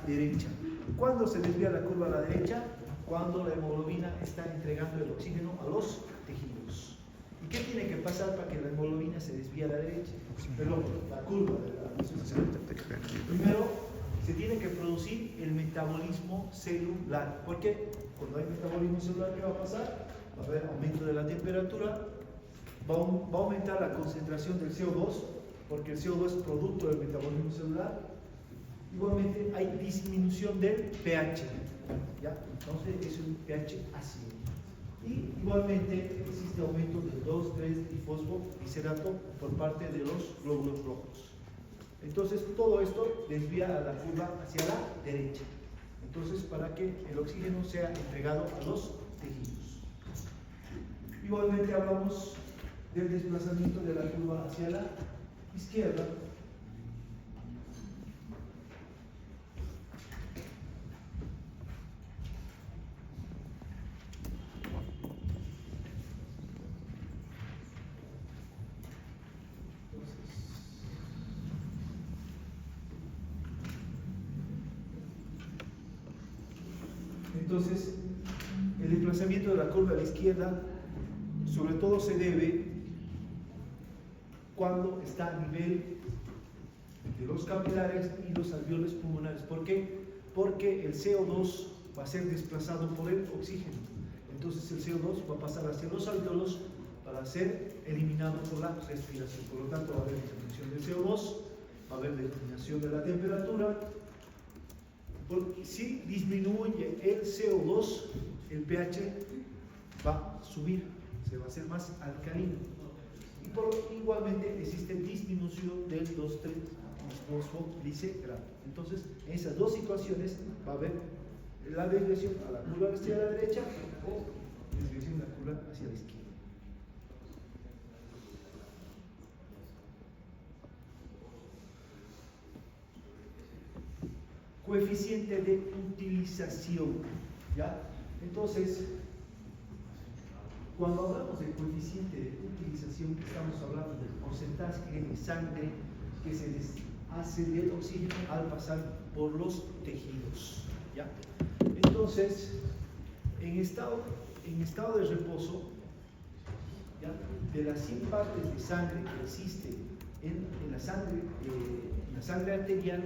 derecha. ¿Cuándo se desvía la curva a la derecha? Cuando la hemoglobina está entregando el oxígeno a los tejidos. ¿Y qué tiene que pasar para que la hemoglobina se desvíe a la derecha? Perdón, la curva de la... Primero, se tiene que producir el metabolismo celular. ¿Por qué? Cuando hay metabolismo celular, ¿qué va a pasar? Va a haber aumento de la temperatura, va a aumentar la concentración del CO2, porque el CO2 es producto del metabolismo celular. Igualmente hay disminución del pH, ¿ya? Entonces es un pH ácido. Y igualmente existe aumento del 2,3-difosfoglicerato por parte de los glóbulos rojos. Entonces todo esto desvía a la curva hacia la derecha. Entonces para que el oxígeno sea entregado a los tejidos. Igualmente hablamos del desplazamiento de la curva hacia la izquierda. Entonces, el desplazamiento de la curva a la izquierda sobre todo se debe cuando está a nivel de los capilares y los alveolos pulmonares. ¿Por qué? Porque el CO2 va a ser desplazado por el oxígeno. Entonces el CO2 va a pasar hacia los alveolos para ser eliminado por la respiración. Por lo tanto, va a haber disminución del CO2, va a haber disminución de la temperatura. Porque si disminuye el CO2, el pH va a subir, se va a hacer más alcalino. Y igualmente existe disminución del 2,3-fosfoglicerato. Entonces, en esas dos situaciones va a haber la desviación a la curva hacia la derecha o desviación a la curva hacia la izquierda. Coeficiente de utilización, ¿ya? Entonces, cuando hablamos de coeficiente de utilización, estamos hablando del porcentaje de sangre que se deshace del oxígeno al pasar por los tejidos, ¿ya? Entonces, en estado de reposo, ¿ya? De las 100 partes de sangre que existen en la sangre arterial,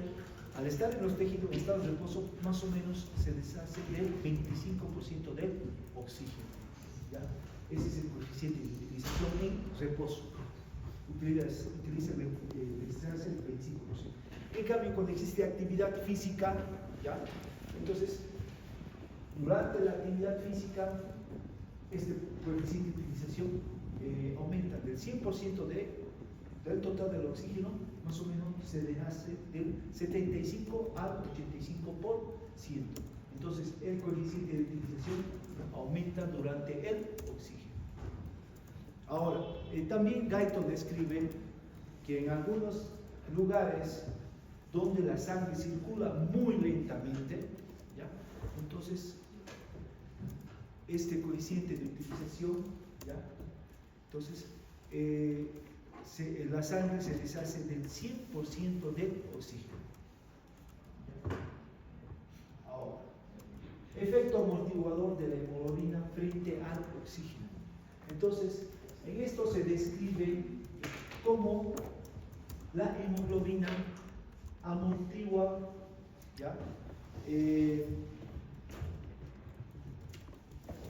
al estar en los tejidos en estado de reposo, más o menos se deshace del 25% del oxígeno, ¿ya? Ese es el coeficiente de utilización en reposo. Deshace el 25%. En cambio, cuando existe actividad física, ¿ya? Entonces, durante la actividad física, este coeficiente de utilización aumenta del 100% del total del oxígeno, más o menos se deshace del 75 al 85%. Entonces, el coeficiente de utilización aumenta durante el oxígeno. Ahora, también Guyton describe que en algunos lugares donde la sangre circula muy lentamente, ¿ya? Entonces, este coeficiente de utilización, ¿ya? Entonces, la sangre se deshace del 100% del oxígeno. Ahora, efecto amortiguador de la hemoglobina frente al oxígeno. Entonces, en esto se describe cómo la hemoglobina amortigua, ¿ya?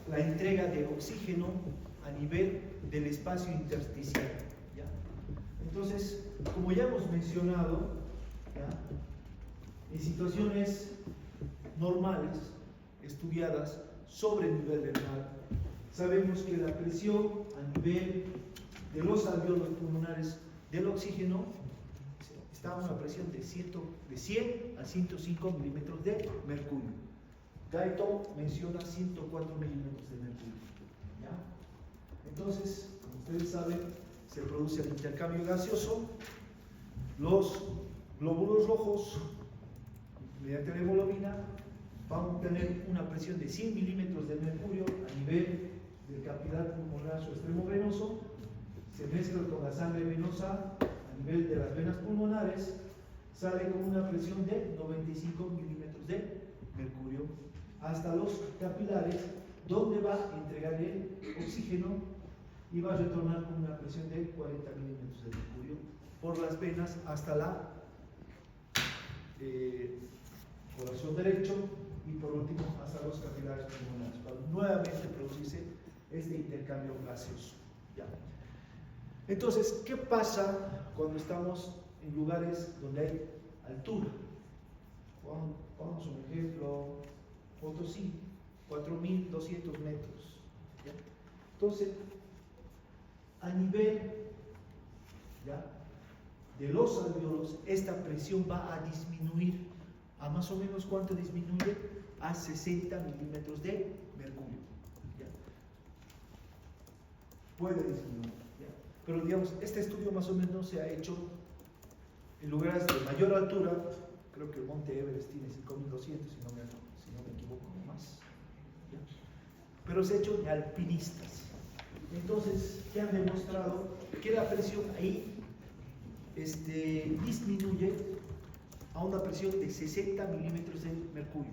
La entrega de oxígeno a nivel del espacio intersticial, ¿ya? Entonces, como ya hemos mencionado, ¿ya? En situaciones normales, estudiadas sobre el nivel del mar, sabemos que la presión a nivel de los alveolos pulmonares del oxígeno está a una presión de 100 a 105 milímetros de mercurio. Guyton menciona 104 milímetros de mercurio, ¿ya? Entonces, como ustedes saben, se produce el intercambio gaseoso, los glóbulos rojos, mediante la hemoglobina, van a tener una presión de 100 milímetros de mercurio a nivel del capilar pulmonar o extremo venoso, se mezcla con la sangre venosa a nivel de las venas pulmonares, sale con una presión de 95 milímetros de hasta los capilares, donde va a entregar el oxígeno y va a retornar con una presión de 40 milímetros de mercurio por las venas hasta la corazón derecho y por último hasta los capilares pulmonares, para nuevamente producirse este intercambio gaseoso. ¿Ya? Entonces, ¿qué pasa cuando estamos en lugares donde hay altura? Pongamos un ejemplo, Potosí, 4.200 metros. ¿Ya? Entonces, a nivel, ¿ya?, de los alvéolos, esta presión va a disminuir. ¿A más o menos cuánto disminuye? A 60 milímetros de mercurio. ¿Ya? Puede disminuir. ¿Ya? Pero digamos, este estudio más o menos se ha hecho en lugares de mayor altura. Creo que el Monte Everest tiene 5.200, si no me equivoco, más. ¿Ya? Pero se ha hecho de alpinistas. Entonces, que han demostrado que la presión ahí disminuye a una presión de 60 milímetros de mercurio.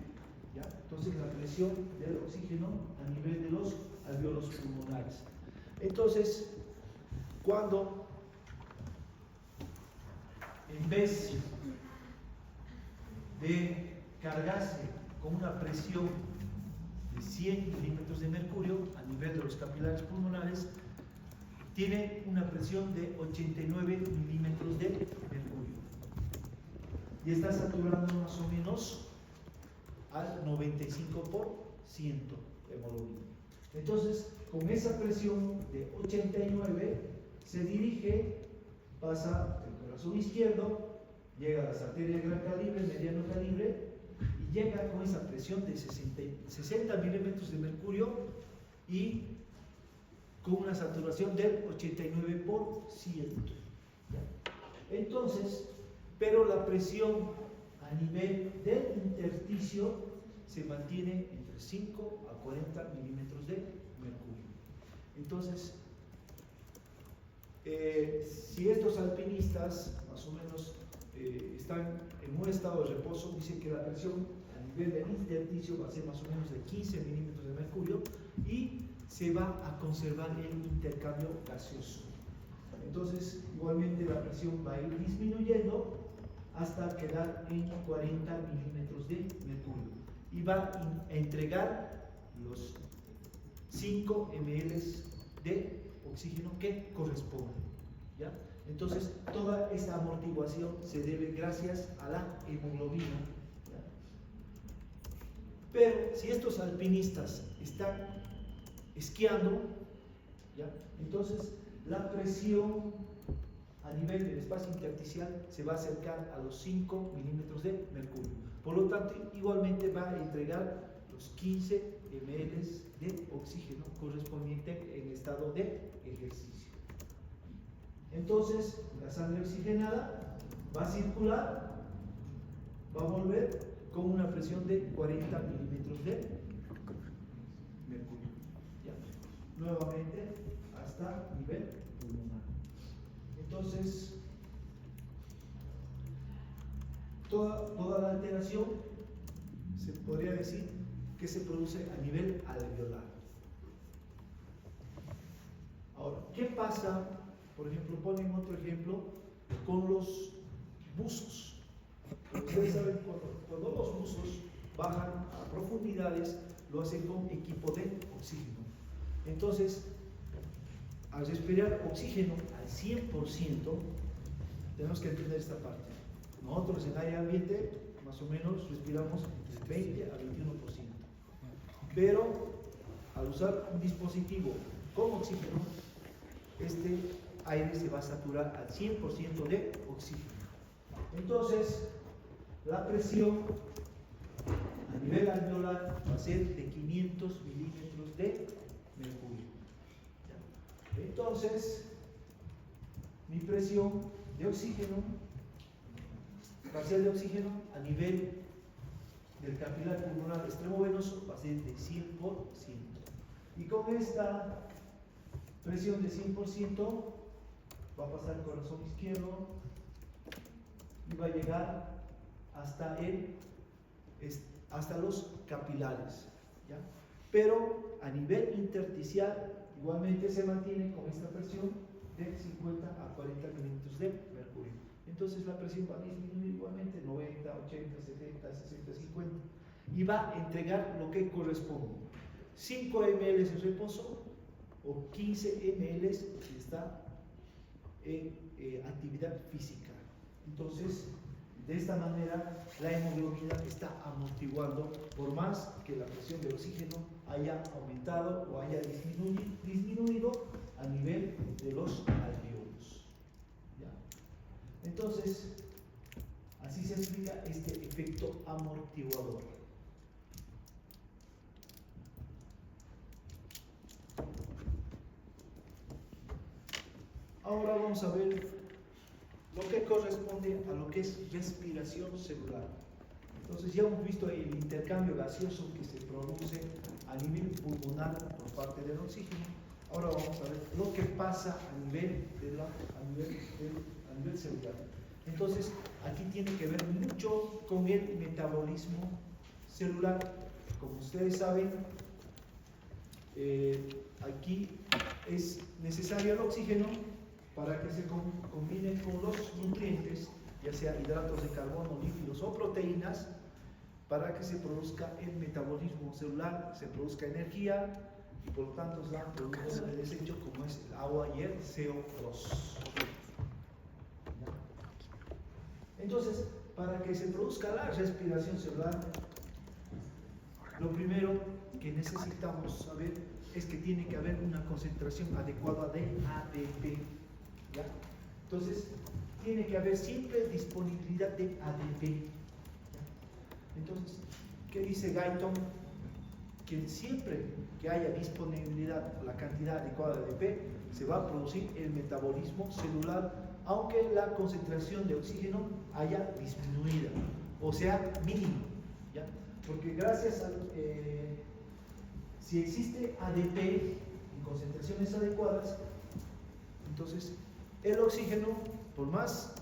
¿Ya? Entonces, la presión del oxígeno a nivel de los alvéolos pulmonares. Entonces, cuando en vez de cargarse con una presión de 100 milímetros de mercurio a nivel de los capilares pulmonares, tiene una presión de 89 milímetros de mercurio y está saturando más o menos al 95% de hemoglobina. Entonces, con esa presión de 89 se dirige, pasa el corazón izquierdo, llega a las arterias de gran calibre, mediano calibre, y llega con esa presión de 60 milímetros de mercurio y con una saturación del 89%. ¿Ya? Entonces, pero la presión a nivel del intersticio se mantiene entre 5 a 40 milímetros de mercurio. Entonces, si estos alpinistas más o menos están en un estado de reposo, dicen que la presión a nivel del intersticio va a ser más o menos de 15 milímetros de mercurio y se va a conservar el intercambio gaseoso. Entonces, igualmente la presión va a ir disminuyendo hasta quedar en 40 milímetros de mercurio y va a entregar los 5 ml de oxígeno que corresponden. ¿Ya? Entonces, toda esta amortiguación se debe gracias a la hemoglobina. ¿Ya? Pero si estos alpinistas están esquiando, ¿ya?, entonces la presión a nivel del espacio intersticial se va a acercar a los 5 milímetros de mercurio. Por lo tanto, igualmente va a entregar los 15 ml de oxígeno correspondiente en estado de ejercicio. Entonces, la sangre oxigenada va a circular, va a volver con una presión de 40 milímetros de mercurio. ¿Ya? Nuevamente hasta nivel pulmonar. Entonces, toda la alteración se podría decir que se produce a nivel alveolar. Ahora, ¿qué pasa? Por ejemplo, ponen otro ejemplo con los buzos. Ustedes saben, cuando los buzos bajan a profundidades, lo hacen con equipo de oxígeno. Entonces, al respirar oxígeno al 100%, tenemos que entender esta parte. Nosotros en área ambiente, más o menos, respiramos entre 20 a 21%. Pero, al usar un dispositivo con oxígeno, este aire se va a saturar al 100% de oxígeno. Entonces, la presión a nivel alveolar va a ser de 500 milímetros de mercurio. ¿Ya? Entonces, mi presión de oxígeno, parcial de oxígeno, a nivel del capilar pulmonar extremo venoso va a ser de 100%. Y con esta presión de 100% va a pasar el corazón izquierdo y va a llegar hasta hasta los capilares, ¿ya? Pero a nivel intersticial igualmente se mantiene con esta presión de 50 a 40 milímetros de mercurio. Entonces la presión va a disminuir igualmente 90, 80, 70, 60, 50 y va a entregar lo que corresponde: 5 ml en reposo o 15 ml si está en actividad física. Entonces, de esta manera la hemoglobina está amortiguando, por más que la presión de oxígeno haya aumentado o haya disminuido a nivel de los alveolos, ¿ya? Entonces, así se explica este efecto amortiguador. Ahora vamos a ver lo que corresponde a lo que es respiración celular. Entonces ya hemos visto el intercambio gaseoso que se produce a nivel pulmonar por parte del oxígeno. Ahora vamos a ver lo que pasa a nivel celular. Entonces aquí tiene que ver mucho con el metabolismo celular. Como ustedes saben, aquí es necesario el oxígeno para que se combine con los nutrientes, ya sea hidratos de carbono, lípidos o proteínas, para que se produzca el metabolismo celular, se produzca energía y por lo tanto se dan productos de desecho como es el agua y el CO2. Entonces, para que se produzca la respiración celular, lo primero que necesitamos saber es que tiene que haber una concentración adecuada de ADP, ¿ya? Entonces, tiene que haber siempre disponibilidad de ADP, ¿ya? Entonces, ¿qué dice Guyton? Que siempre que haya disponibilidad, la cantidad adecuada de ADP, se va a producir el metabolismo celular, aunque la concentración de oxígeno haya disminuido, o sea, mínimo, ¿ya? Porque gracias a si existe ADP en concentraciones adecuadas, entonces el oxígeno, por más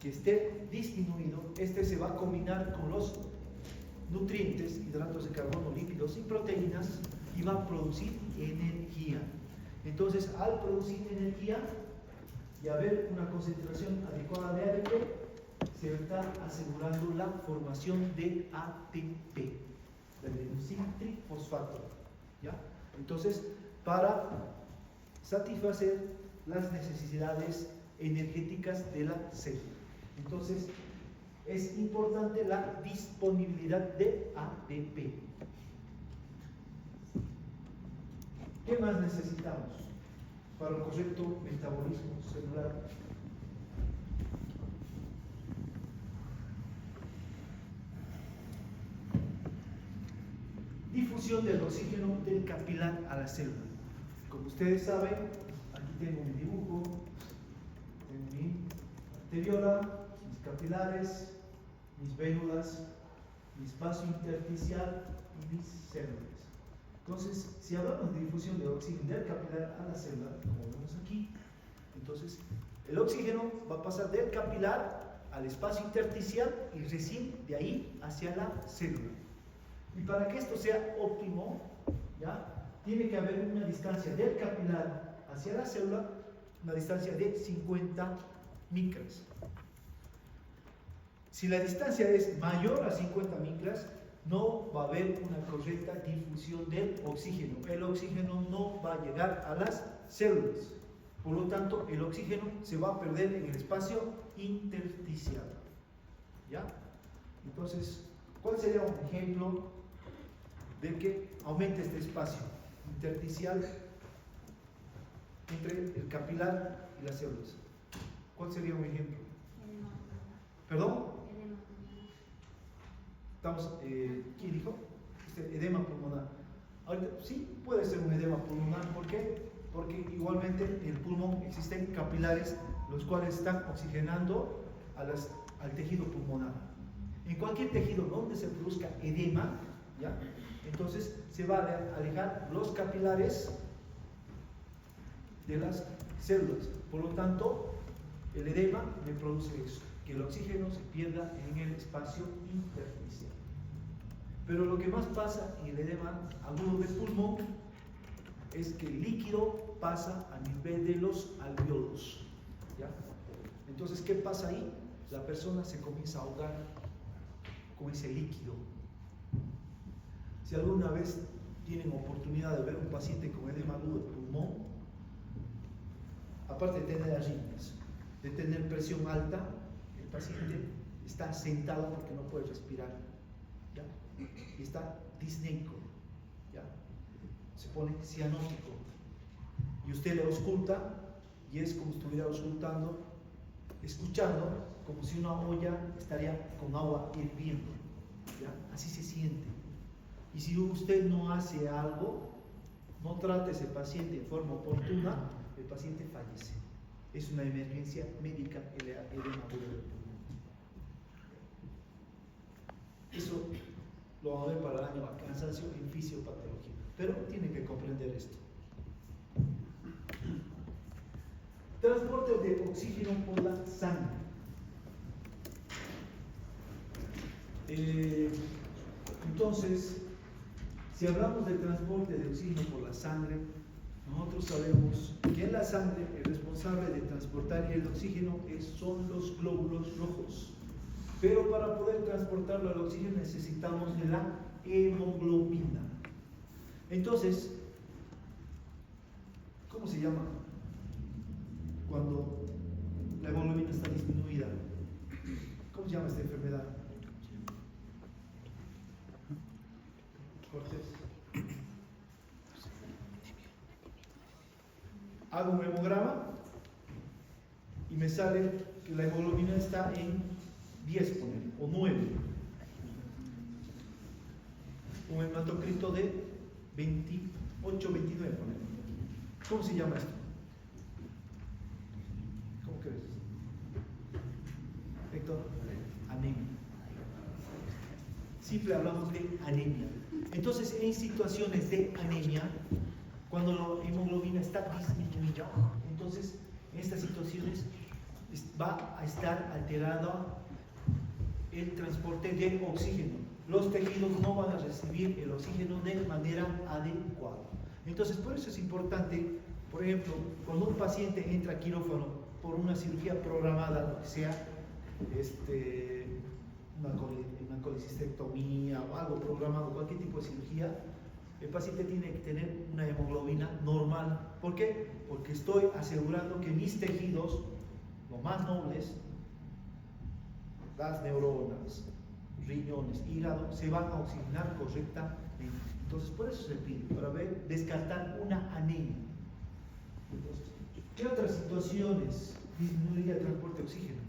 que esté disminuido, este se va a combinar con los nutrientes, hidratos de carbono, lípidos y proteínas, y va a producir energía. Entonces, al producir energía y haber una concentración adecuada de ADP, se está asegurando la formación de ATP, de adenosín trifosfato, ¿ya? Entonces, para satisfacer las necesidades energéticas de la célula. Entonces, es importante la disponibilidad de ADP. ¿Qué más necesitamos para un correcto metabolismo celular? Difusión del oxígeno del capilar a la célula. Como ustedes saben, aquí tengo mi dibujo, tengo mi arteriola, mis capilares, mis vénulas, mi espacio intersticial y mis células. Entonces, si hablamos de difusión de oxígeno del capilar a la célula, como vemos aquí, entonces el oxígeno va a pasar del capilar al espacio intersticial y recién de ahí hacia la célula. Y para que esto sea óptimo, ¿ya?, tiene que haber una distancia del capilar hacia la célula, una distancia de 50 micras. Si la distancia es mayor a 50 micras, no va a haber una correcta difusión del oxígeno. El oxígeno no va a llegar a las células. Por lo tanto, el oxígeno se va a perder en el espacio intersticial, ¿ya? Entonces, ¿cuál sería un ejemplo de que aumente este espacio intersticial entre el capilar y las células? ¿Cuál sería un ejemplo? ¿Perdón? Estamos, ¿quién dijo? Edema pulmonar. Ahorita, sí, puede ser un edema pulmonar. ¿Por qué? Porque igualmente en el pulmón existen capilares los cuales están oxigenando al tejido pulmonar. En cualquier tejido donde se produzca edema, ¿ya?, entonces se va a alejar los capilares de las células. Por lo tanto, el edema me produce eso, que el oxígeno se pierda en el espacio intersticial. Pero lo que más pasa en el edema agudo del pulmón es que el líquido pasa a nivel de los alvéolos, ¿ya? Entonces, ¿qué pasa ahí? La persona se comienza a ahogar con ese líquido. Si alguna vez tienen oportunidad de ver un paciente con edema agudo del pulmón, aparte de tener arritmias, de tener presión alta, el paciente está sentado porque no puede respirar, ¿ya? Y está disneico, ¿ya? Se pone cianótico y usted le ausculta y es como si estuviera auscultando, escuchando como si una olla estaría con agua hirviendo, ¿ya? Así se siente. Y si usted no hace algo, no trata a ese paciente de forma oportuna, el paciente fallece. Es una emergencia médica el edema agudo del pulmón. Eso lo vamos a ver para el año a cansancio en fisiopatología, pero tiene que comprender esto. Transporte de oxígeno por la sangre. Entonces, si hablamos del transporte de oxígeno por la sangre, nosotros sabemos que en la sangre el responsable de transportar el oxígeno son los glóbulos rojos. Pero para poder transportarlo al oxígeno necesitamos de la hemoglobina. Entonces, ¿cómo se llama cuando la hemoglobina está disminuida? ¿Cómo se llama esta enfermedad? Cortés. Hago un hemograma y me sale que la hemoglobina está en 10, o 9. Un hematocrito de 28, 29, poner. ¿Cómo se llama esto? ¿Cómo crees? Héctor, anemia. Siempre hablamos de anemia. Entonces, en situaciones de anemia, cuando la hemoglobina está disminuida, entonces en estas situaciones va a estar alterado el transporte de oxígeno. Los tejidos no van a recibir el oxígeno de manera adecuada. Entonces, por eso es importante, por ejemplo, cuando un paciente entra a quirófano por una cirugía programada, lo que sea, una colecistectomía o algo programado, cualquier tipo de cirugía, el paciente tiene que tener una hemoglobina normal. ¿Por qué? Porque estoy asegurando que mis tejidos, los más nobles, las neuronas, riñones, hígado, se van a oxigenar correctamente. Entonces, por eso se pide, para descartar una anemia. Entonces, ¿qué otras situaciones disminuiría el transporte de oxígeno?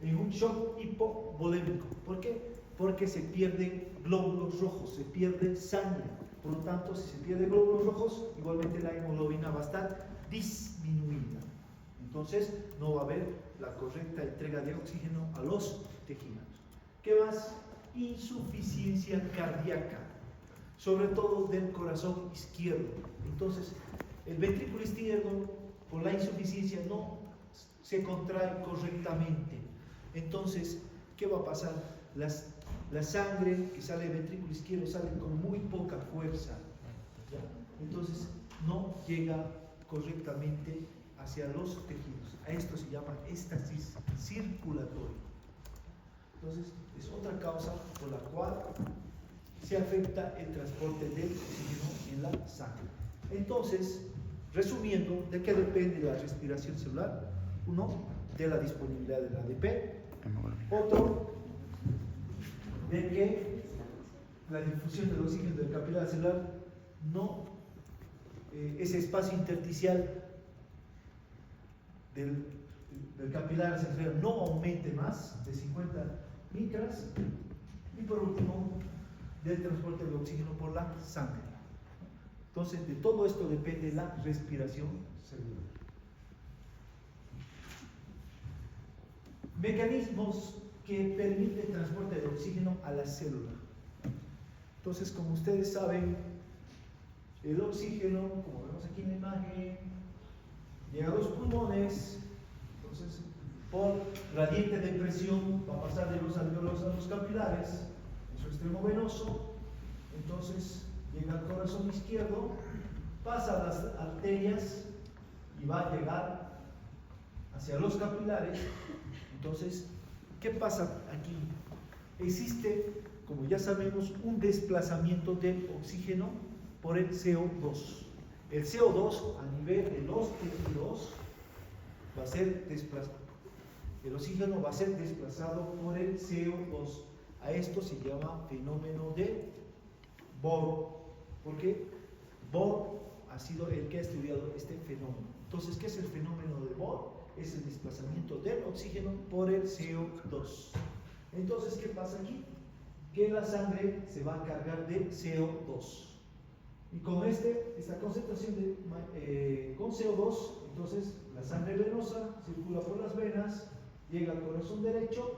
En un shock hipovolémico. ¿Por qué? Porque se pierden glóbulos rojos, se pierde sangre. Por lo tanto, si se pierden glóbulos rojos, igualmente la hemoglobina va a estar disminuida. Entonces, no va a haber la correcta entrega de oxígeno a los tejidos. ¿Qué más? Insuficiencia cardíaca, sobre todo del corazón izquierdo. Entonces, el ventrículo izquierdo, por la insuficiencia, no se contrae correctamente. Entonces, ¿qué va a pasar? La sangre que sale del ventrículo izquierdo sale con muy poca fuerza, ¿ya? Entonces no llega correctamente hacia los tejidos. A esto se llama éstasis circulatoria. Entonces es otra causa por la cual se afecta el transporte del oxígeno en la sangre. Entonces, resumiendo, ¿de qué depende la respiración celular? Uno, de la disponibilidad del ADP. Otro, de que la difusión del oxígeno del capilar celular no, ese espacio intersticial del capilar celular no aumente más de 50 micras. Y por último, del transporte del oxígeno por la sangre. Entonces, de todo esto depende la respiración celular. Mecanismos que permiten el transporte de oxígeno a la célula. Entonces, como ustedes saben, el oxígeno, como vemos aquí en la imagen, llega a los pulmones. Entonces, por gradiente de presión va a pasar de los alvéolos a los capilares, en su extremo venoso, Entonces llega al corazón izquierdo, pasa las arterias y va a llegar hacia los capilares. Entonces, ¿qué pasa aquí? Existe, como ya sabemos, un desplazamiento del oxígeno por el CO2. El CO2 a nivel de los tejidos va a ser desplazado. El oxígeno va a ser desplazado por el CO2. A esto se llama fenómeno de Bohr. ¿Por qué? Bohr ha sido el que ha estudiado este fenómeno. Entonces, ¿qué es el fenómeno de Bohr? Es el desplazamiento del oxígeno por el CO2. Entonces, ¿qué pasa aquí? Que la sangre se va a cargar de CO2. Y con esta concentración con CO2, entonces la sangre venosa circula por las venas, llega al corazón derecho,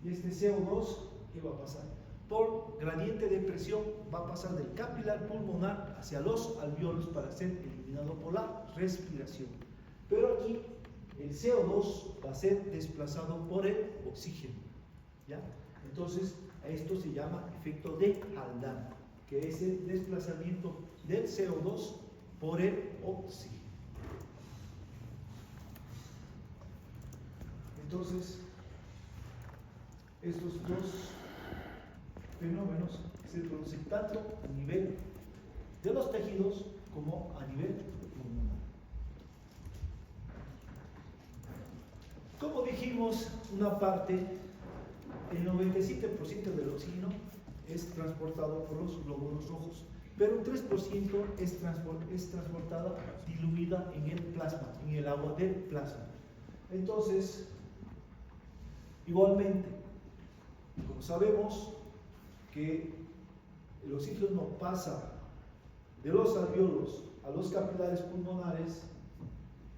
y este CO2, ¿qué va a pasar? Por gradiente de presión va a pasar del capilar pulmonar hacia los alvéolos para ser eliminado por la respiración. Pero aquí el CO2 va a ser desplazado por el oxígeno, ¿ya? Entonces a esto se llama efecto de Haldane, que es el desplazamiento del CO2 por el oxígeno. Entonces, estos dos fenómenos se producen tanto a nivel de los tejidos como a nivel pulmonar. Como dijimos, una parte, el 97% del oxígeno es transportado por los glóbulos rojos, pero un 3% es transportada diluida en el plasma, en el agua del plasma. Entonces, igualmente, como sabemos que el oxígeno pasa de los alvéolos a los capilares pulmonares,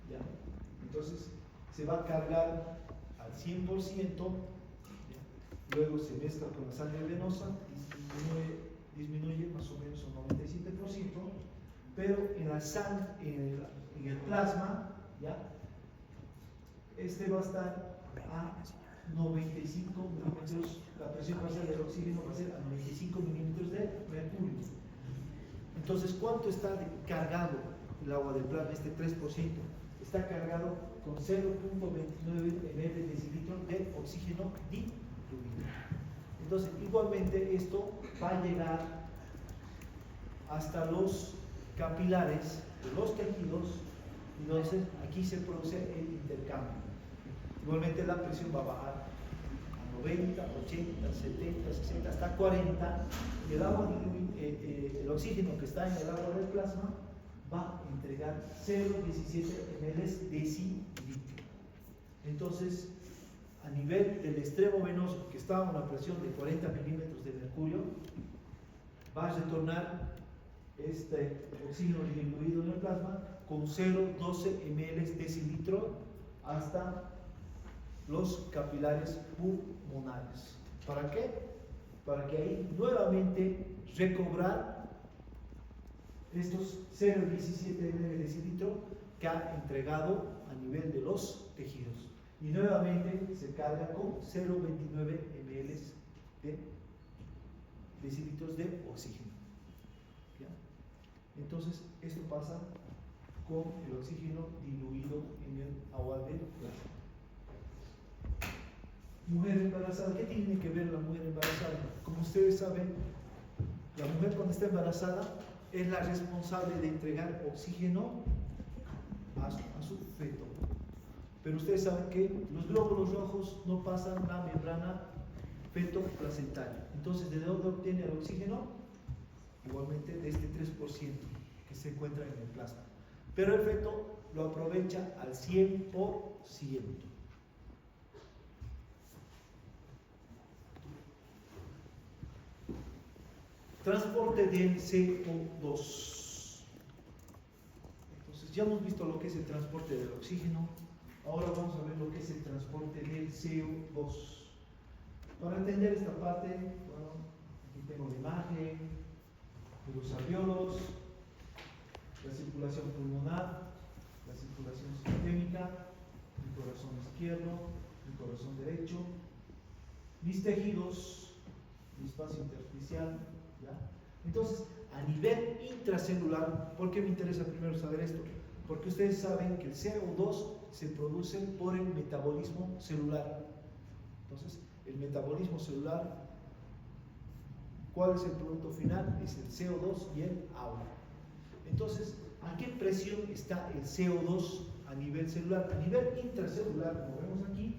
¿ya? Entonces se va a cargar al 100%, ¿ya? Luego se mezcla con la sangre venosa, disminuye más o menos un 97%, pero en la sangre, en el plasma, ¿ya? Este va a estar a 95 milímetros, la presión parcial del oxígeno va a ser a 95 milímetros de mercurio. Entonces, ¿cuánto está cargado el agua del plasma? Este 3% está cargado con 0.29 ml de decilitro de oxígeno diluido. Entonces, igualmente esto va a llegar hasta los capilares de los tejidos, y entonces aquí se produce el intercambio. Igualmente la presión va a bajar a 90, 80, 70, 60, hasta 40, y el oxígeno que está en el agua del plasma va a entregar 0,17 ml de decilitro. Entonces, a nivel del extremo venoso, que está a una presión de 40 milímetros de mercurio, va a retornar este oxígeno diluido en el plasma con 0,12 ml decilitro hasta los capilares pulmonares. ¿Para qué? Para que ahí nuevamente recobrar estos 0,17 ml decilitro que ha entregado a nivel de los tejidos. Y nuevamente se carga con 0,29 ml de decilitros de oxígeno. ¿Ya? Entonces, esto pasa con el oxígeno diluido en el agua del plasma. Mujer embarazada, ¿qué tiene que ver la mujer embarazada? Como ustedes saben, la mujer cuando está embarazada es la responsable de entregar oxígeno a su feto. Pero ustedes saben que los glóbulos rojos no pasan la membrana feto-placentaria. Entonces, ¿de dónde obtiene el oxígeno? Igualmente de este 3% que se encuentra en el plasma. Pero el feto lo aprovecha al 100%. Transporte del CO2. Entonces ya hemos visto lo que es el transporte del oxígeno. Ahora vamos a ver lo que es el transporte del CO2. Para entender esta parte, bueno, aquí tengo la imagen de los alvéolos, la circulación pulmonar, la circulación sistémica, mi corazón izquierdo, mi corazón derecho, mis tejidos, mi espacio intersticial, ¿ya? Entonces, a nivel intracelular, ¿por qué me interesa primero saber esto? Porque ustedes saben que el CO2 se produce por el metabolismo celular. Entonces, el metabolismo celular, ¿cuál es el producto final? Es el CO2 y el agua. Entonces, ¿a qué presión está el CO2 a nivel celular? A nivel intracelular, como vemos aquí,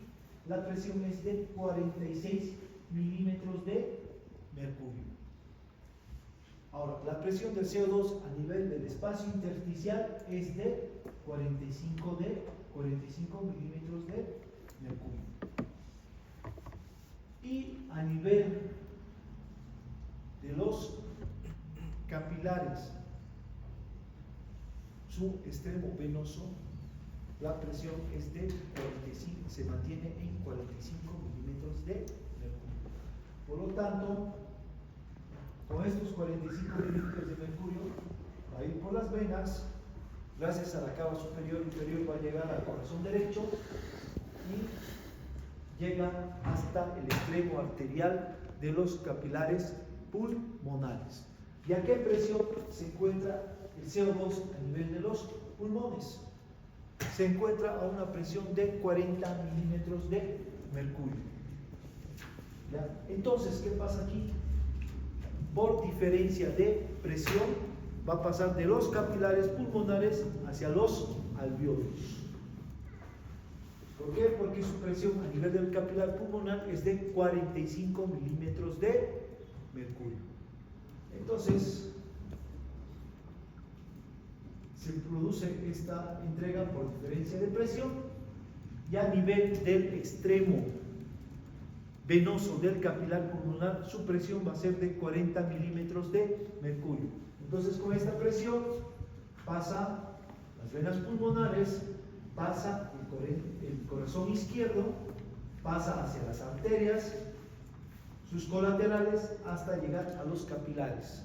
la presión es de 46 milímetros de mercurio. Ahora, la presión del CO2 a nivel del espacio intersticial es de 45 milímetros de mercurio. Y a nivel de los capilares, su extremo venoso, la presión es de 45, se mantiene en 45 milímetros de mercurio. Por lo tanto, con estos 45 milímetros de mercurio va a ir por las venas, gracias a la cava superior e inferior va a llegar al corazón derecho y llega hasta el extremo arterial de los capilares pulmonares. ¿Y a qué presión se encuentra el CO2 a nivel de los pulmones? Se encuentra a una presión de 40 milímetros de mercurio. ¿Ya? Entonces, ¿qué pasa aquí? Por diferencia de presión va a pasar de los capilares pulmonares hacia los alvéolos. ¿Por qué? Porque su presión a nivel del capilar pulmonar es de 45 milímetros de mercurio. Entonces, se produce esta entrega por diferencia de presión y a nivel del extremo venoso del capilar pulmonar, su presión va a ser de 40 milímetros de mercurio. Entonces, con esta presión pasa las venas pulmonares, pasa el corazón izquierdo, pasa hacia las arterias, sus colaterales, hasta llegar a los capilares.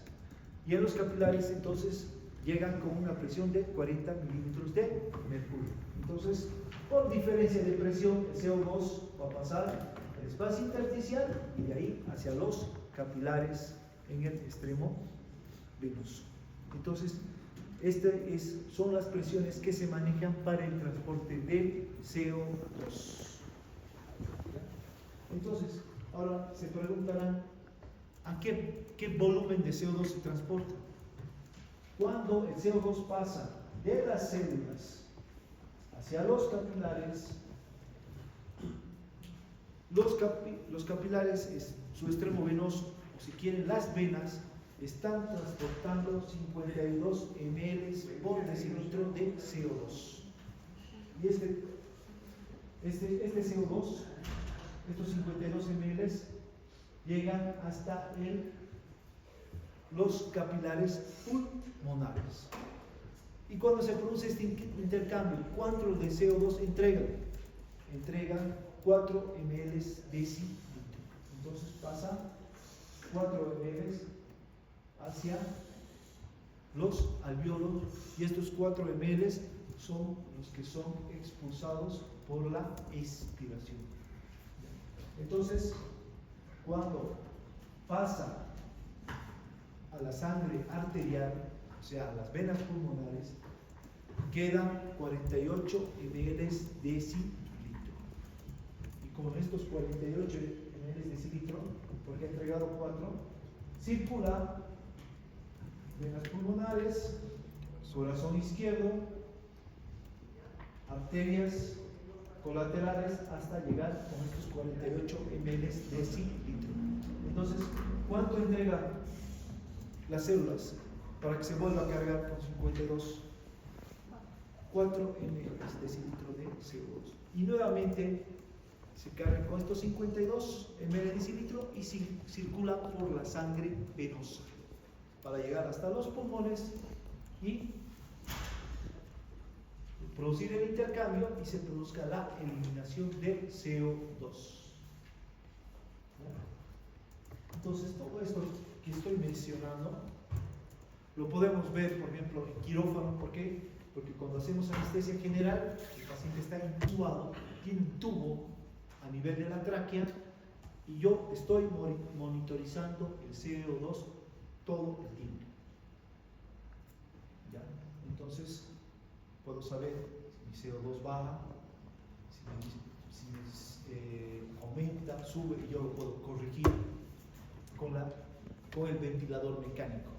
Y en los capilares, entonces, llegan con una presión de 40 milímetros de mercurio. Entonces, por diferencia de presión, el CO2 va a pasar el espacio intersticial y de ahí hacia los capilares en el extremo venoso. Entonces, son las presiones que se manejan para el transporte de CO2. Entonces, ahora se preguntarán, ¿a qué volumen de CO2 se transporta? Cuando el CO2 pasa de las células hacia los capilares, los capilares es su extremo venoso, o si quieren las venas, están transportando 52 ml por decilitro de CO2. Y este CO2, estos 52 ml, llegan hasta los capilares pulmonares. Y cuando se produce este intercambio, ¿cuánto de CO2 entregan? Entregan 4 ml decilitro. Entonces pasa 4 ml hacia los alvéolos y estos 4 ml son los que son expulsados por la expiración. Entonces, cuando pasa a la sangre arterial, o sea, a las venas pulmonares, quedan 48 ml decilitro. Y con estos 48 ml decilitro, porque he entregado 4, circula venas pulmonares, corazón izquierdo, arterias colaterales, hasta llegar con estos 48 ml decilitro. Entonces, ¿cuánto entrega las células para que se vuelva a cargar con 52? 4 ml decilitro de CO2. Y nuevamente se carga con estos 52 ml decilitro y circula por la sangre venosa para llegar hasta los pulmones y producir el intercambio y se produzca la eliminación de CO2. Entonces, todo esto que estoy mencionando lo podemos ver, por ejemplo, en quirófano. ¿Por qué? Porque cuando hacemos anestesia general, el paciente está intubado, tiene un tubo a nivel de la tráquea y yo estoy monitorizando el CO2 todo el tiempo. ¿Ya? Entonces, puedo saber si mi CO2 baja, si aumenta, sube, y yo lo puedo corregir con el ventilador mecánico.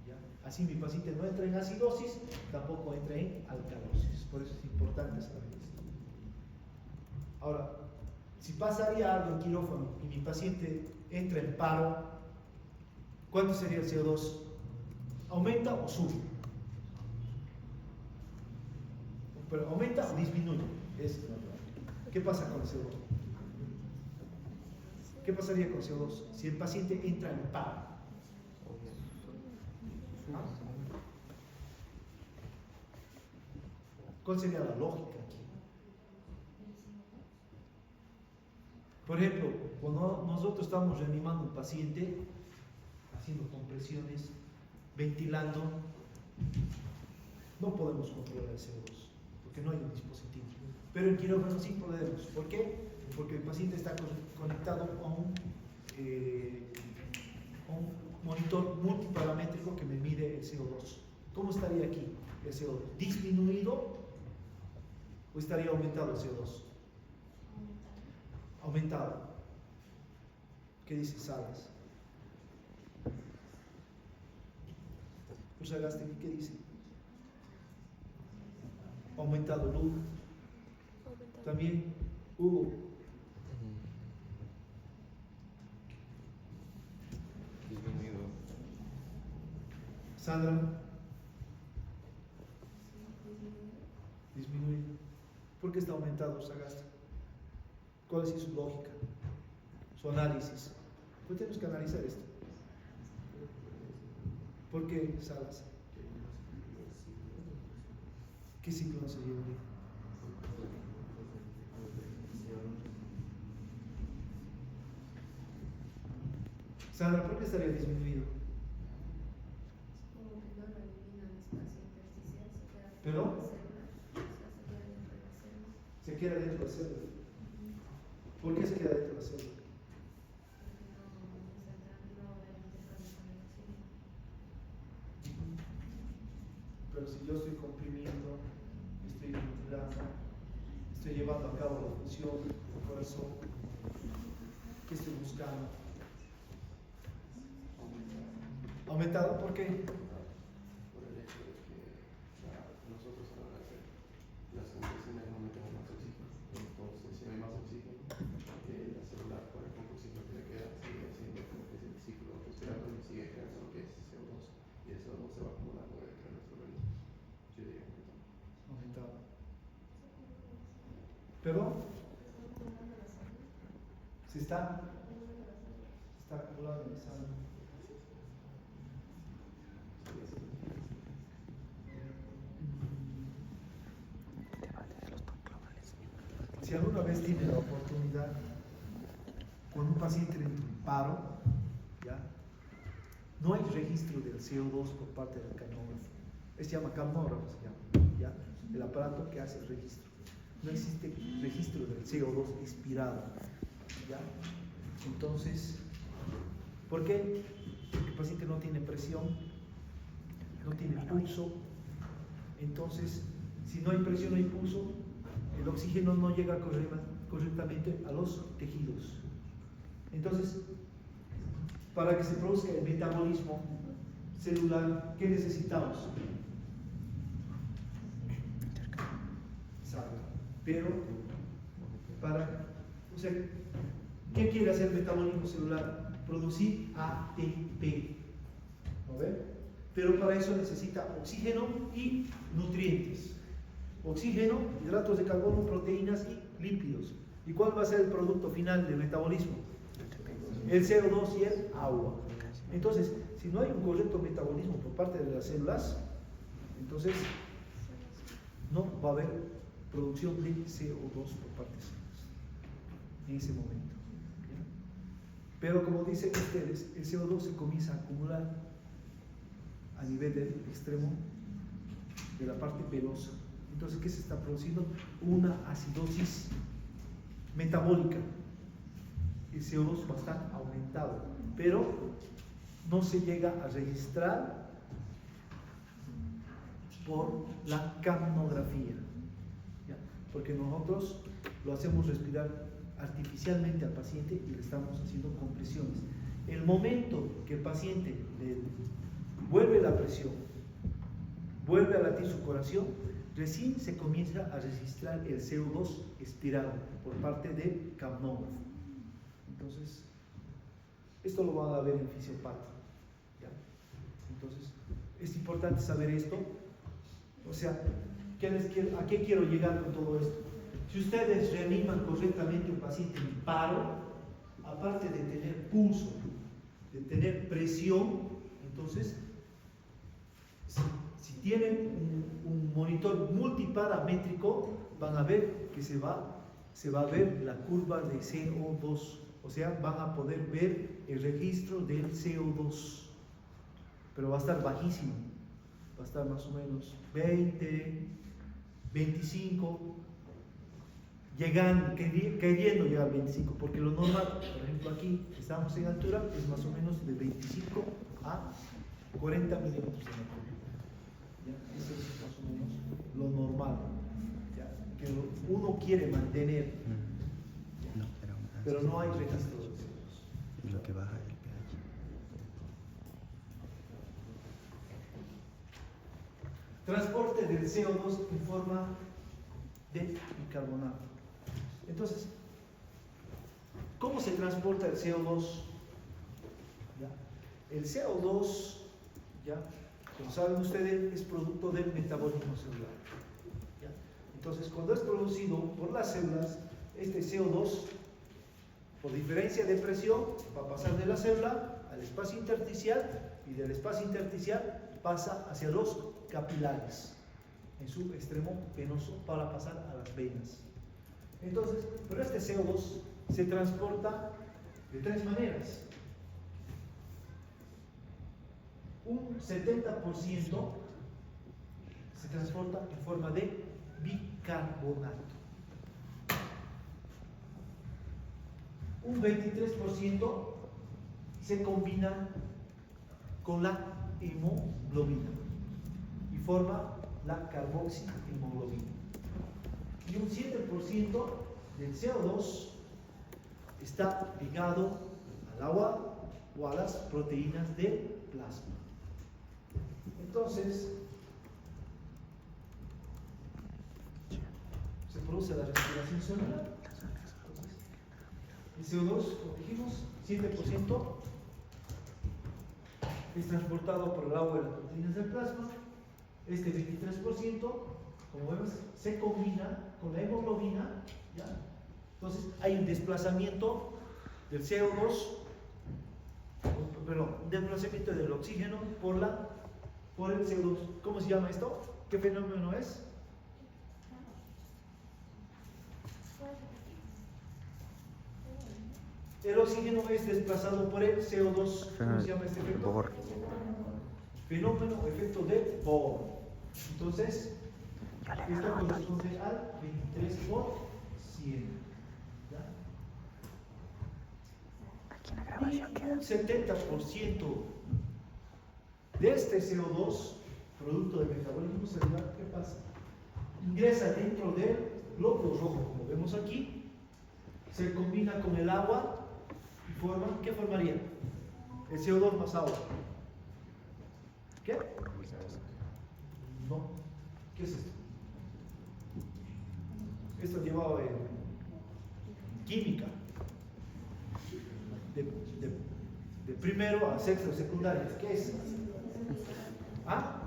¿Ya? Así mi paciente no entra en acidosis, tampoco entra en alcalosis. Por eso es importante saber esto. Ahora, si pasaría algo en quirófano y mi paciente entra en paro, ¿cuánto sería el CO2? ¿Aumenta o sube? Pero ¿aumenta o disminuye? ¿Qué pasa con el CO2? ¿Qué pasaría con el CO2 si el paciente entra en paro? ¿Cuál sería la lógica aquí? Por ejemplo, cuando nosotros estamos reanimando a un paciente, haciendo compresiones, ventilando, no podemos controlar el CO2, porque no hay un dispositivo. Pero en quirófano sí podemos. ¿Por qué? Porque el paciente está conectado a un monitor multiparamétrico que me mide el CO2. ¿Cómo estaría aquí el CO2? ¿Disminuido o estaría aumentado el CO2? Aumentado. ¿Qué dice Salas? Usagaste, ¿qué dice? Aumentado. Luz. También Hugo. Disminuido. Sandra. Disminuido. ¿Por qué está aumentado Usagaste? ¿Cuál es su lógica? Su análisis. Pues tenemos que analizar esto. ¿Por qué Salas? ¿Qué ciclo no se lleva bien? Sandra, ¿por qué estaría disminuido? Como que no lo eliminan espacio intersticial, se queda ¿Pero? dentro de la célula, Se queda dentro de la célula. ¿Por qué se queda dentro de la célula? Pero si yo estoy comprimiendo, estoy ventilando, estoy llevando a cabo la función del corazón, ¿qué estoy buscando? ¿Aumentado? ¿Por qué? Por el hecho de que nosotros a la hora de hacer las compresiones no metemos más oxígeno. Entonces, si no hay más oxígeno, la célula con el poco oxígeno que le queda sigue haciendo como que es el ciclo respiratorio y sigue creando lo que es CO2. Y el CO2 se va acumulando dentro de nuestro organismo. Yo diría que no. Aumentado. ¿Perdón? ¿Se está acumulando en esa? Si alguna vez tiene la oportunidad, cuando un paciente entra en paro, ¿ya? No hay registro del CO2 por parte del calmógrafo. Se llama calmógrafo, se llama, ¿ya? El aparato que hace el registro. No existe registro del CO2 expirado, ¿ya? Entonces, ¿por qué? Porque el paciente no tiene presión, no tiene pulso. Entonces, si no hay presión, no hay pulso, el oxígeno no llega correctamente a los tejidos. Entonces, para que se produzca el metabolismo celular, ¿qué necesitamos? Sangre. Pero, o sea, ¿qué quiere hacer el metabolismo celular? Producir ATP. ¿No ve? Pero para eso necesita oxígeno y nutrientes. Oxígeno, hidratos de carbono, proteínas y lípidos. ¿Y cuál va a ser el producto final del metabolismo? El CO2 y el agua. Entonces, si no hay un correcto metabolismo por parte de las células, entonces no va a haber producción de CO2 por parte de células en ese momento. ¿Ya? Pero como dicen ustedes, el CO2 se comienza a acumular a nivel del extremo de la parte pelosa. Entonces, ¿qué se está produciendo? Una acidosis metabólica. El CO2 va a estar aumentado, pero no se llega a registrar por la capnografía, ¿ya? Porque nosotros lo hacemos respirar artificialmente al paciente y le estamos haciendo compresiones. El momento que el paciente le vuelve la presión, vuelve a latir su corazón, recién se comienza a registrar el CO2 expirado por parte del capnógrafo. Entonces, esto lo van a ver en fisiopatía, ¿ya? Entonces, es importante saber esto. O sea, ¿a qué quiero llegar con todo esto? Si ustedes reaniman correctamente a un paciente en paro, aparte de tener pulso, de tener presión, entonces, si tienen un monitor multiparamétrico, van a ver que se va a ver la curva de CO2, o sea, van a poder ver el registro del CO2, pero va a estar bajísimo, va a estar más o menos 20, 25, queriendo llegar al 25, porque lo normal, por ejemplo aquí estamos en altura, es más o menos de 25 a 40 milímetros de mercurio. Eso es más o menos lo normal, ¿ya? Que uno quiere mantener, pero no hay registro de CO2. Y lo que baja el pH. Transporte del CO2 en forma de bicarbonato. Entonces, ¿cómo se transporta el CO2? ¿Ya? El CO2, ¿ya? Como saben ustedes, es producto del metabolismo celular, ¿ya? Entonces, cuando es producido por las células, este CO2, por diferencia de presión, va a pasar de la célula al espacio intersticial y del espacio intersticial pasa hacia los capilares en su extremo venoso para pasar a las venas. Entonces, pero este CO2 se transporta de tres maneras. Un 70% se transporta en forma de bicarbonato. Un 23% se combina con la hemoglobina y forma la carboxihemoglobina. Y un 7% del CO2 está ligado al agua o a las proteínas del plasma. Entonces, se produce la respiración celular. El CO2, como dijimos, 7% es transportado por el agua y las proteínas del plasma. Este 23%, como vemos, se combina con la hemoglobina, ¿ya? Entonces hay un desplazamiento del CO2, perdón, un desplazamiento del oxígeno por el CO2. ¿Cómo se llama esto? ¿Qué fenómeno es? El oxígeno es desplazado por el CO2. ¿Cómo se llama este efecto? Fenómeno, efecto de Bohr. Entonces, esto corresponde al 23%. ¿Ya? Y un 70% de este CO2, producto del metabolismo celular, ¿qué pasa? Ingresa dentro del glóbulo rojo, como vemos aquí, se combina con el agua y forma, ¿qué formaría? El CO2 más agua. ¿Qué? No. ¿Qué es esto? Esto llevado en química. De primero a sexto secundaria. ¿Qué es? ¿Ah?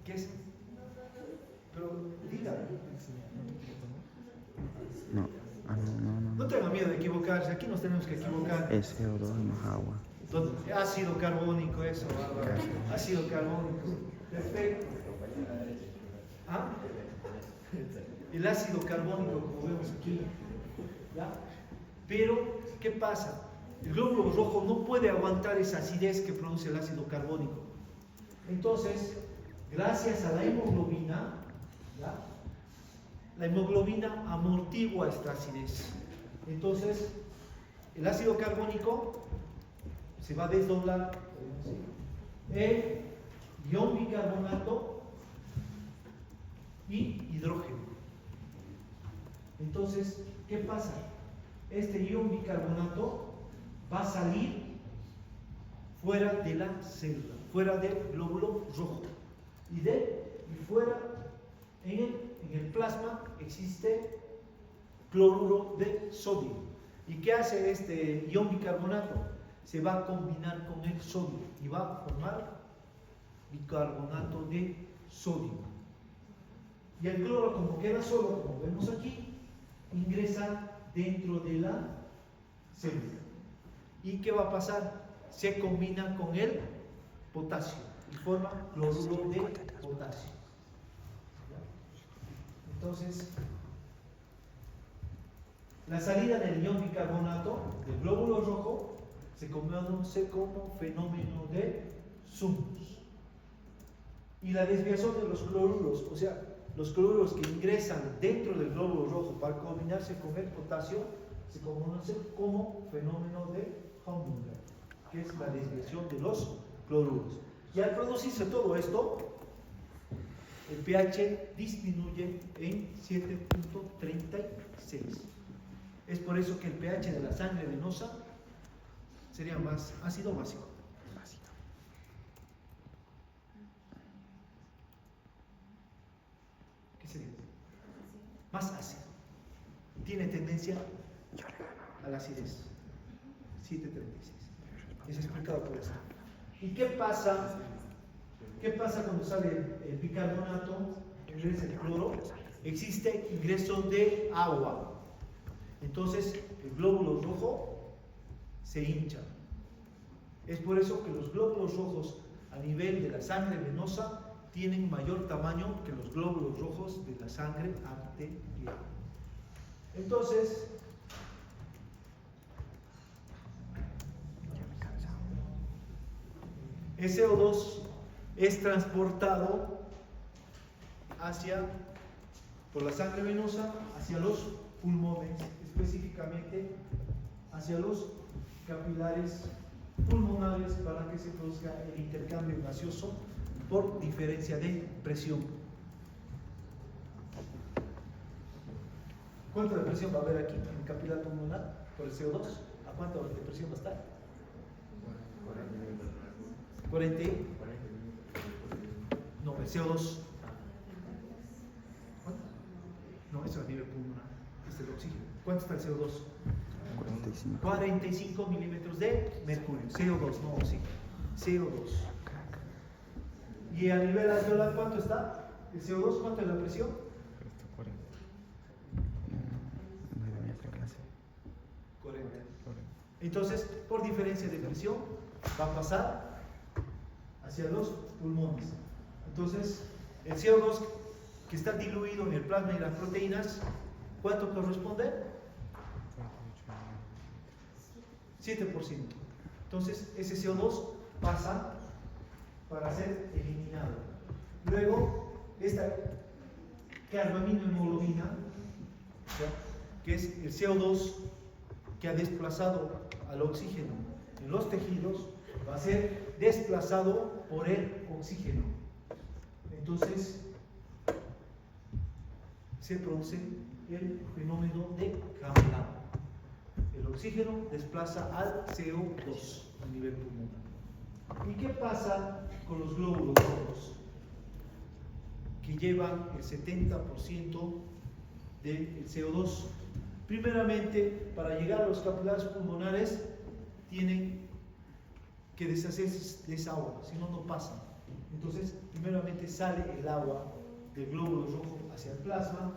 ¿Qué es? Pero diga. No. No tenga miedo de equivocarse. Aquí nos tenemos que equivocar. Es CO2 más agua. Ácido carbónico, eso. Ácido carbónico. Perfecto. ¿Ah? El ácido carbónico, como vemos aquí, ¿ya? Pero, ¿qué pasa? El glóbulo rojo no puede aguantar esa acidez que produce el ácido carbónico. Entonces, gracias a la hemoglobina, ¿ya? La hemoglobina amortigua esta acidez. Entonces, el ácido carbónico se va a desdoblar el ion bicarbonato y hidrógeno. Entonces, ¿qué pasa? Este ion bicarbonato va a salir fuera de la célula, fuera del glóbulo rojo. Y fuera en el plasma existe cloruro de sodio. ¿Y qué hace este ion bicarbonato? Se va a combinar con el sodio y va a formar bicarbonato de sodio. Y el cloro, como queda solo, como vemos aquí, ingresa dentro de la célula. ¿Y qué va a pasar? Se combina con el potasio y forma cloruro de potasio. Entonces, la salida del ion bicarbonato del glóbulo rojo se conoce como fenómeno de Zumbus. Y la desviación de los cloruros, o sea, los cloruros que ingresan dentro del glóbulo rojo para combinarse con el potasio, se conoce como fenómeno de Humboldt, que es la desviación de los cloruros. Y al producirse todo esto, el pH disminuye en 7.36. Es por eso que el pH de la sangre venosa sería más ácido básico. ¿Qué sería? Más ácido. Tiene tendencia a la acidez. 736. Es explicado por esto. ¿Y qué pasa? ¿Qué pasa cuando sale el bicarbonato, ingresa el cloro? Existe ingreso de agua. Entonces el glóbulo rojo se hincha. Es por eso que los glóbulos rojos a nivel de la sangre venosa tienen mayor tamaño que los glóbulos rojos de la sangre arterial. Entonces, el CO2 es transportado por la sangre venosa hacia los pulmones, específicamente hacia los capilares pulmonares para que se produzca el intercambio gaseoso por diferencia de presión. ¿Cuánto de presión va a haber aquí en el capilar pulmonar por el CO2? ¿A cuánto de presión va a estar? 40. No, el CO2. ¿Cuánto? No, eso es a nivel pulmonar. Este es el oxígeno. ¿Cuánto está el CO2? 45 milímetros de mercurio. CO2, no oxígeno. CO2. ¿Y a nivel alveolar cuánto está? ¿El CO2 cuánto es la presión? 40. Entonces, por diferencia de presión, va a pasar hacia los pulmones. Entonces, el CO2 que está diluido en el plasma y las proteínas, ¿cuánto corresponde? 7%. Entonces, ese CO2 pasa para ser eliminado. Luego, esta carbaminohemoglobina, que es el CO2 que ha desplazado al oxígeno en los tejidos, va a ser desplazado por el oxígeno. Entonces, se produce el fenómeno de Hamelin. El oxígeno desplaza al CO2 a nivel pulmonar. ¿Y qué pasa con los glóbulos rojos? Que llevan el 70% del CO2. Primeramente, para llegar a los capilares pulmonares, tienen que deshacerse de esa agua, si no, no pasan. Entonces, primeramente sale el agua del glóbulo rojo hacia el plasma.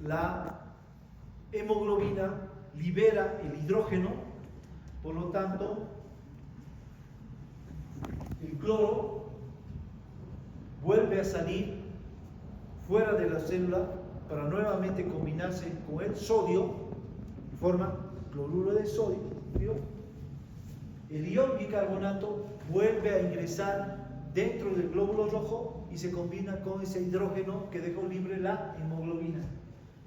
La hemoglobina libera el hidrógeno, por lo tanto, el cloro vuelve a salir fuera de la célula para nuevamente combinarse con el sodio, forma cloruro de sodio. El ion bicarbonato vuelve a ingresar dentro del glóbulo rojo y se combina con ese hidrógeno que dejó libre la hemoglobina.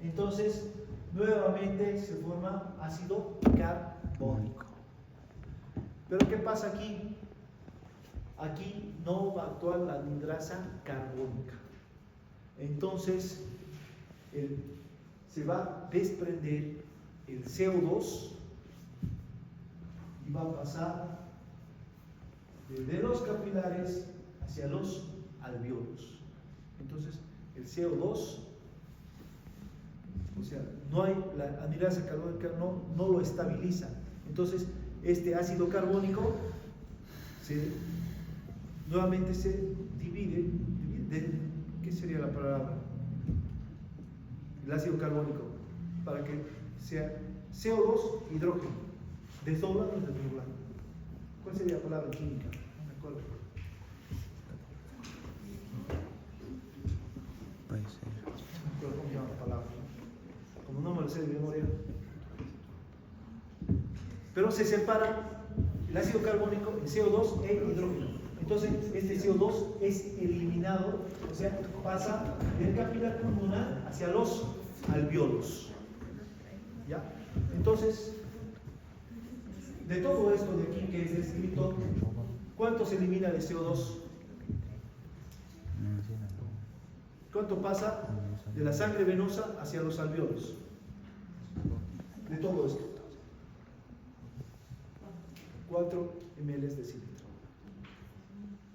Entonces, nuevamente se forma ácido carbónico. Pero ¿qué pasa aquí? Aquí no va a actuar la anhidrasa carbónica. Entonces, se va a desprender el CO2 y va a pasar desde los capilares hacia los alvéolos. Entonces, el CO2, o sea, no hay, la anhidrasa carbónica no lo estabiliza. Entonces, este ácido carbónico nuevamente se divide. ¿Qué sería la palabra? El ácido carbónico, para que sea CO2, hidrógeno, desdobla y desdobla. ¿Cuál sería la palabra química? No me acuerdo. Puede ser. No me acuerdo cómo se llama la palabra. Como no me lo sé de memoria. Pero se separa el ácido carbónico en CO2 e hidrógeno. Entonces, este CO2 es eliminado, o sea, pasa del capilar pulmonar hacia los alvéolos. ¿Ya? Entonces, de todo esto de aquí que es descrito, ¿cuánto se elimina de CO2? ¿Cuánto pasa de la sangre venosa hacia los alvéolos? De todo esto. 4 ml de cilindro.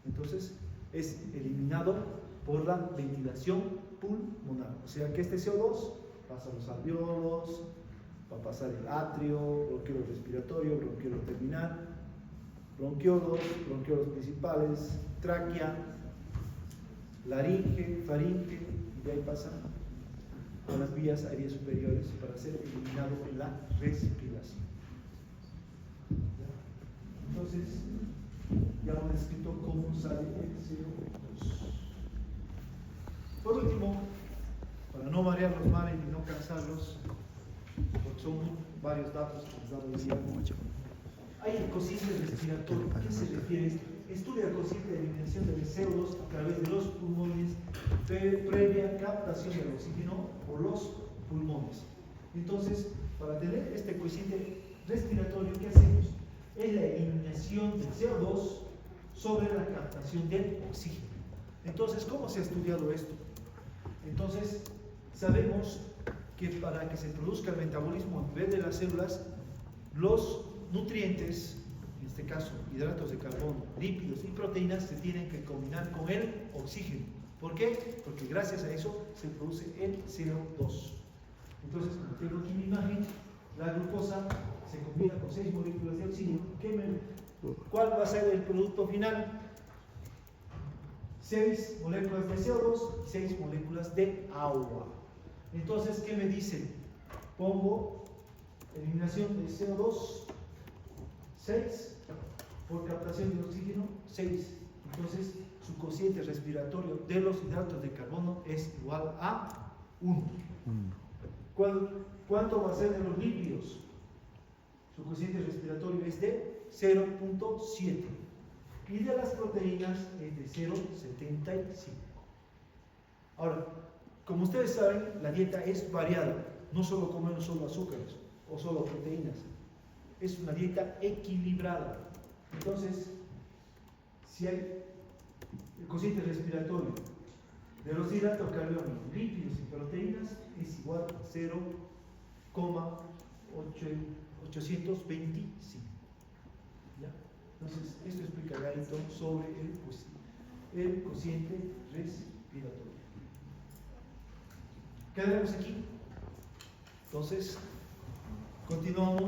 Entonces, es eliminado por la ventilación pulmonar. O sea que este CO2 pasa a los alvéolos, va a pasar el atrio, bronquiolo respiratorio, bronquiolo terminal, bronquiolos principales, tráquea, laringe, faringe, y de ahí pasa a las vías aéreas superiores para ser eliminado en la respiración. Entonces, ya hemos descrito cómo sale el CO2. Por último, para no marearlos mal y no cansarlos, porque son varios datos que les damos hoy día, hay el cociente respiratorio. ¿A qué se refiere esto? Estudia el cociente de eliminación del CO2 a través de los pulmones previa captación del oxígeno por los pulmones. Entonces, para tener este cociente respiratorio, ¿qué hacemos? Es la eliminación del CO2 sobre la captación del oxígeno. Entonces, ¿cómo se ha estudiado esto? Entonces, sabemos que para que se produzca el metabolismo a nivel de las células, los nutrientes, en este caso hidratos de carbono, lípidos y proteínas, se tienen que combinar con el oxígeno. ¿Por qué? Porque gracias a eso se produce el CO2. Entonces, como tengo aquí mi imagen, la glucosa se combina con 6 moléculas de oxígeno. ¿Cuál va a ser el producto final? 6 moléculas de CO2 y 6 moléculas de agua. Entonces, ¿qué me dice? Pongo eliminación de CO2, 6, por captación de oxígeno, 6. Entonces, su cociente respiratorio de los hidratos de carbono es igual a 1. ¿Cuánto va a ser de los lípidos? Su cociente respiratorio es de 0.7. Y de las proteínas es de 0.75. Ahora, como ustedes saben, la dieta es variada. No solo comemos solo azúcares o solo proteínas. Es una dieta equilibrada. Entonces, si hay el cociente respiratorio de los hidratos de carbono, lípidos y proteínas es igual a 0,825. ¿Ya? Entonces, esto explica Garrison sobre el cociente respiratorio. Quedaremos aquí. Entonces, continuamos.